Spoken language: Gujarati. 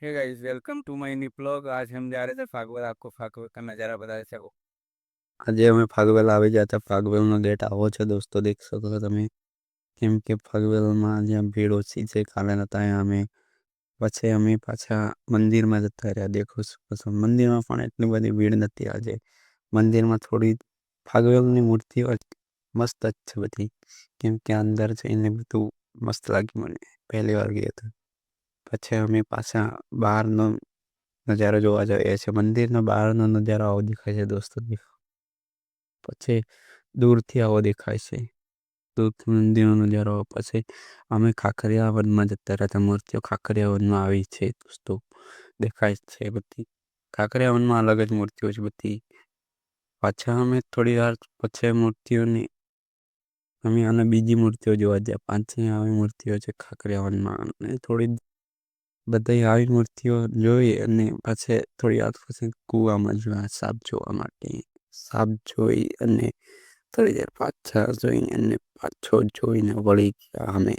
Hey guys, welcome to my new blog. आज हम जा रहे थे फागवल। आपको फागवल का नज़ारा बता सको। આજે અમે ફાગવેલ આવી ગયા હતા. ફાગવેલનો ગેટ આવો છે દોસ્તો, દેખ શકો છો તમે. કેમ કે ફાગવેલમાં જ્યાં ભીડ ઓછી છે કાલે નતા અહીંયા અમે. પછી અમે પાછા મંદિરમાં જતા રહ્યા. દેખો શકો છો મંદિરમાં પણ એટલી બધી ભીડ નથી આજે. મંદિરમાં થોડી ફાગવેલની મૂર્તિઓ મસ્ત જ છે બધી. કેમ કે અંદર જઈને બધું મસ્ત લાગ્યું મને. પહેલી વાર ગયા હતા. પછી અમે પાછા બહારનો નજારો જોવા જઈએ છીએ. મંદિરનો બહારનો નજારો આવો દેખાય છે દોસ્તો. પછી દૂરથી આવો દેખાય છે. દૂરથી મંદિરનો નજારો. પછી અમે ખાખરિયા વનમાં જતા રહેતા. મૂર્તિઓ ખાખરિયા વનમાં આવી છે દોસ્તો, દેખાય છે બધી. ખાખરિયા વનમાં અલગ જ મૂર્તિઓ છે બધી. પાછા અમે થોડી વાર પછી મૂર્તિઓની અને બીજી મૂર્તિઓ જોવા ગયા. પાંચથી આવી મૂર્તિઓ છે ખાખરિયા વનમાં. અને થોડી બધી આવી મૂર્તિઓ જોઈ અને પછી થોડી વાર પછી કૂવામાં જોયા સાપ જોવા માટે. સાપ જોઈ અને થોડી દેર પાછા જોઈને અને પાછો જોઈને વળી ગયા અમે.